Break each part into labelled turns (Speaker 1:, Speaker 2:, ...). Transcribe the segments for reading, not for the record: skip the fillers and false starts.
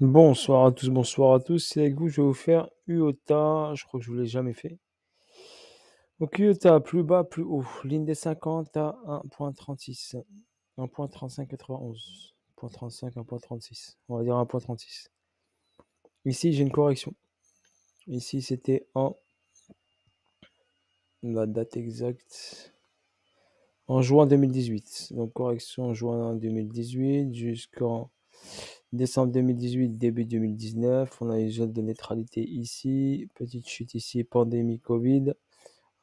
Speaker 1: Bonsoir à tous, bonsoir à tous. C'est avec vous, je vais vous faire UOTA. Je crois que je vous l'ai jamais fait. Donc UOTA, plus bas, plus haut. Ligne des 50 à 1.36. 1.3591. 1.35, 1.36. On va dire 1.36. Ici, j'ai une correction. Ici, c'était en la date exacte. En juin 2018. Donc correction en juin 2018 jusqu'en décembre 2018, début 2019. On a une zone de neutralité ici. Petite chute ici, pandémie Covid.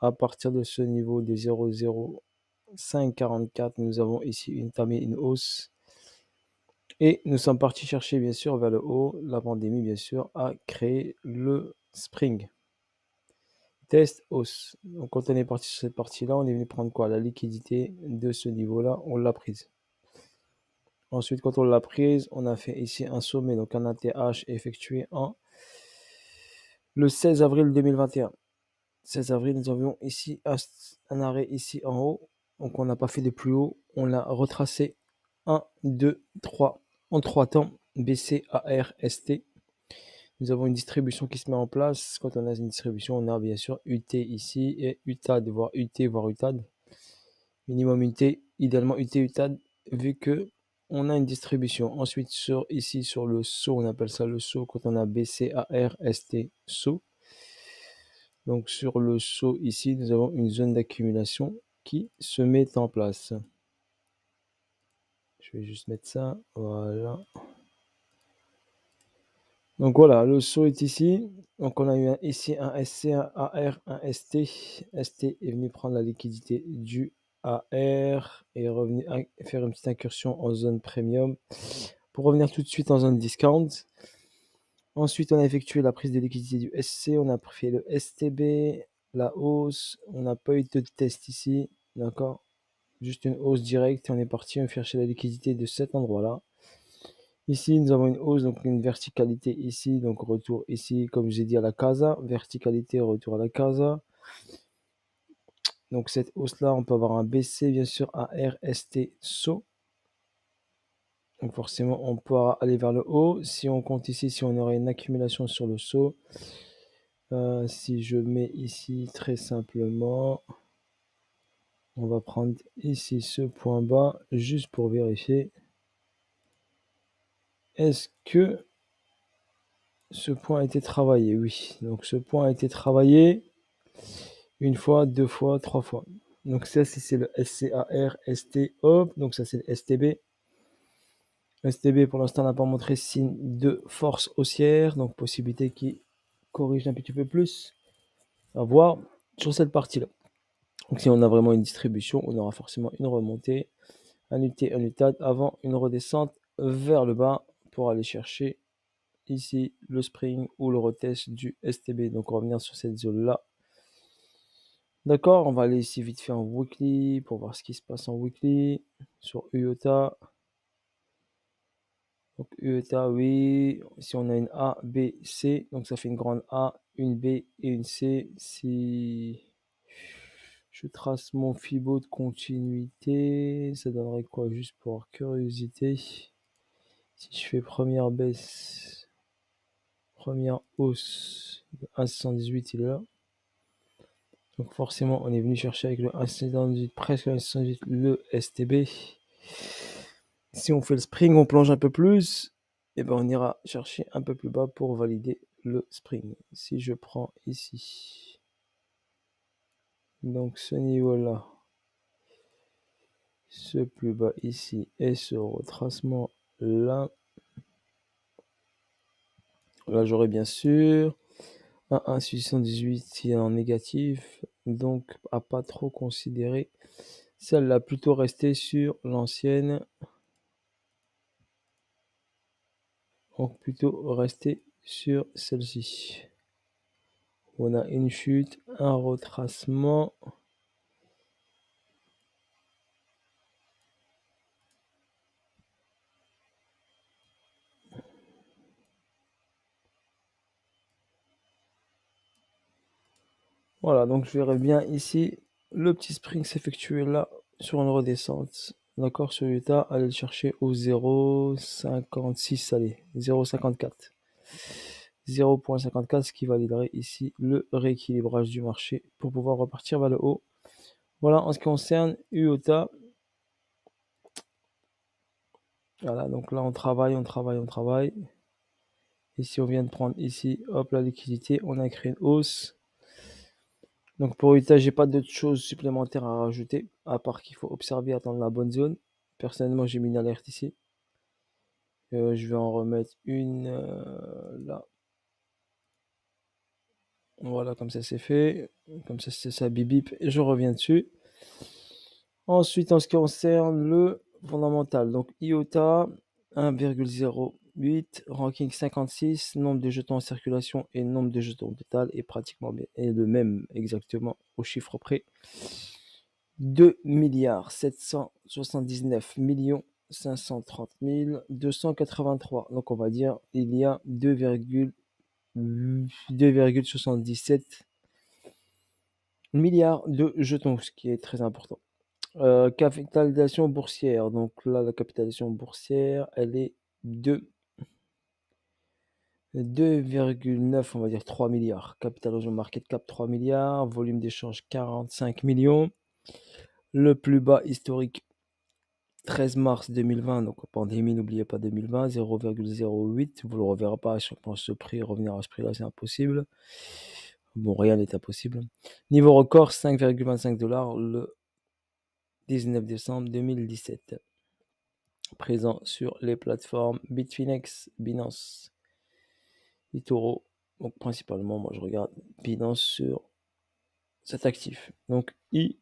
Speaker 1: À partir de ce niveau de 0,0544, nous avons ici une hausse. Et nous sommes partis chercher, bien sûr, vers le haut. La pandémie, bien sûr, a créé le spring. Test hausse. Donc, quand on est parti sur cette partie-là, on est venu prendre quoi? La liquidité de ce niveau-là, on l'a prise. Ensuite, quand on l'a prise, on a fait ici un sommet, donc un ATH effectué le 16 avril 2021. 16 avril, nous avions ici un arrêt ici en haut. Donc on n'a pas fait de plus haut. On l'a retracé 1, 2, 3 en 3 temps. BC, AR, ST. Nous avons une distribution qui se met en place. Quand on a une distribution, on a bien sûr UT ici et UTAD, voire UT, voire UTAD. Minimum UT, idéalement UT, UTAD, vu que on a une distribution. Ensuite, ici sur le saut, on appelle ça le saut quand on a BC, AR, ST, saut. Donc sur le saut ici, nous avons une zone d'accumulation qui se met en place. Je vais juste mettre ça, voilà. Donc voilà, le saut est ici. Donc on a eu ici un SC, un AR, un ST. ST est venu prendre la liquidité du AR et revenir faire une petite incursion en zone premium pour revenir tout de suite en zone discount. Ensuite, on a effectué la prise de liquidité du SC, on a fait le STB, la hausse, on n'a pas eu de test ici, d'accord? Juste une hausse directe et on est parti, on chercher la liquidité de cet endroit-là. Ici, nous avons une hausse, donc une verticalité ici, donc retour ici, comme j'ai dit à la casa, verticalité, retour à la casa. Donc cette hausse-là, on peut avoir un BC, bien sûr, un RST saut. Donc forcément, on pourra aller vers le haut. Si on compte ici, si on aurait une accumulation sur le saut, si je mets ici très simplement, on va prendre ici ce point bas, juste pour vérifier. Est-ce que ce point a été travaillé? Oui. Donc ce point a été travaillé une fois, deux fois, trois fois. Donc ça, c'est le SCAR, ST, hop. Donc ça, c'est le STB. STB, pour l'instant, n'a pas montré signe de force haussière. Donc possibilité qui corrige un petit peu plus. À voir sur cette partie-là. Donc si on a vraiment une distribution, on aura forcément une remontée, un UT, un UTAD, avant une redescente vers le bas pour aller chercher ici le spring ou le retest du STB. Donc on va revenir sur cette zone-là. D'accord, on va aller ici vite fait en weekly pour voir ce qui se passe en weekly sur UOTA. Donc UOTA, oui, si on a une A, B, C, donc ça fait une grande A, une B et une C. Si je trace mon Fibo de continuité, ça donnerait quoi juste pour curiosité? Si je fais première baisse, première hausse, 1,618 il est là. Donc forcément, on est venu chercher avec le 1,618, presque 1,618, le STB. Si on fait le spring, on plonge un peu plus, et ben on ira chercher un peu plus bas pour valider le spring. Si je prends ici, donc ce niveau-là, ce plus bas ici et ce retracement là, là j'aurai bien sûr un 1,618 qui est en négatif, donc à pas trop considérer. Celle-là plutôt rester sur l'ancienne. Donc plutôt rester sur celle-ci. On a une chute, un retracement. Voilà, donc je verrai bien ici le petit spring s'effectuer là sur une redescente. D'accord, sur IOTA, allez le chercher au 0,56, allez, 0,54. 0,54, ce qui validerait ici le rééquilibrage du marché pour pouvoir repartir vers le haut. Voilà, en ce qui concerne IOTA. Voilà, donc là, on travaille. Ici, on vient de prendre ici, hop, la liquidité. On a créé une hausse. Donc pour IOTA, j'ai pas d'autres choses supplémentaires à rajouter, à part qu'il faut observer, attendre la bonne zone. Personnellement, j'ai mis une alerte ici. Je vais en remettre une là. Voilà, comme ça c'est fait. Comme ça, c'est ça, bip bip. Et je reviens dessus. Ensuite, en ce qui concerne le fondamental, donc IOTA 1,08, ranking 56, nombre de jetons en circulation et nombre de jetons total est pratiquement est le même exactement au chiffre près. 2 milliards 779 millions 530 283. Donc on va dire il y a 2,77 milliards de jetons, ce qui est très important. Capitalisation boursière. Donc là, la capitalisation boursière, elle est de 2,9, on va dire 3 milliards. Capitalisation market cap 3 milliards. Volume d'échange 45 millions. Le plus bas historique 13 mars 2020, donc pandémie, n'oubliez pas 2020, 0,08. Vous ne le reverrez pas, je pense, ce prix, revenir à ce prix-là, c'est impossible. Bon, rien n'est impossible. Niveau record, 5,25 $ le 19 décembre 2017. Présent sur les plateformes Bitfinex, Binance, eToro. Donc principalement, moi je regarde Binance sur cet actif. Donc IOTA,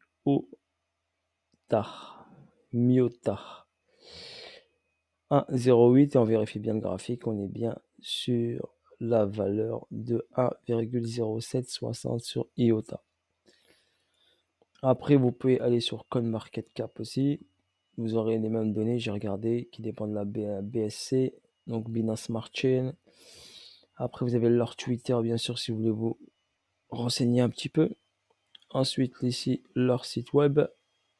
Speaker 1: MIOTA 1,08 et on vérifie bien le graphique, on est bien sur la valeur de 1,0760 sur IOTA. Après, vous pouvez aller sur CoinMarketCap aussi. Vous aurez les mêmes données, j'ai regardé, qui dépendent de la BSC, donc Binance Smart Chain. Après, vous avez leur Twitter, bien sûr, si vous voulez vous renseigner un petit peu. Ensuite, ici, leur site web,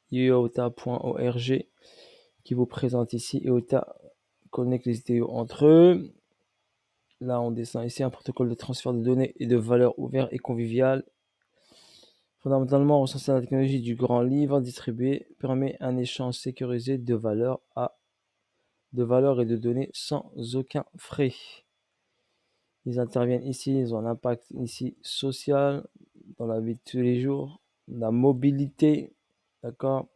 Speaker 1: iota.org, qui vous présente ici. IOTA connecte les ITO entre eux. Là, on descend ici, un protocole de transfert de données et de valeurs ouvert et convivial. Fondamentalement, recenser la technologie du grand livre distribué permet un échange sécurisé de valeurs et de données sans aucun frais. Ils interviennent ici, ils ont un impact ici social, dans la vie de tous les jours, la mobilité, d'accord,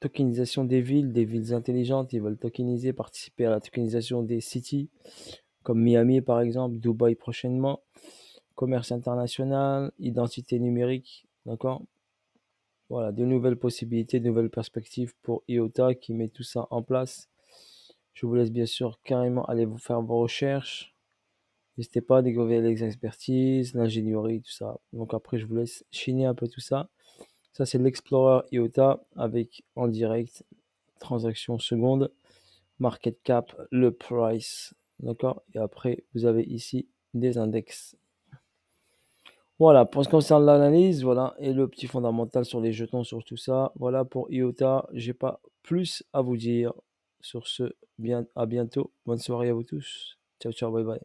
Speaker 1: tokenisation des villes intelligentes, ils veulent tokeniser, participer à la tokenisation des cities, comme Miami par exemple, Dubaï prochainement, commerce international, identité numérique, d'accord. Voilà, de nouvelles possibilités, de nouvelles perspectives pour IOTA qui met tout ça en place. Je vous laisse bien sûr carrément aller vous faire vos recherches. N'hésitez pas à découvrir les expertises, l'ingénierie, tout ça. Donc après, je vous laisse chiner un peu tout ça. Ça, c'est l'Explorer IOTA avec en direct, transaction seconde, market cap, le price. D'accord. Et après, vous avez ici des index. Voilà, pour ce qui concerne l'analyse, voilà, et le petit fondamental sur les jetons, sur tout ça. Voilà pour IOTA. J'ai pas plus à vous dire. Sur ce, à bientôt. Bonne soirée à vous tous. Ciao, ciao, bye bye.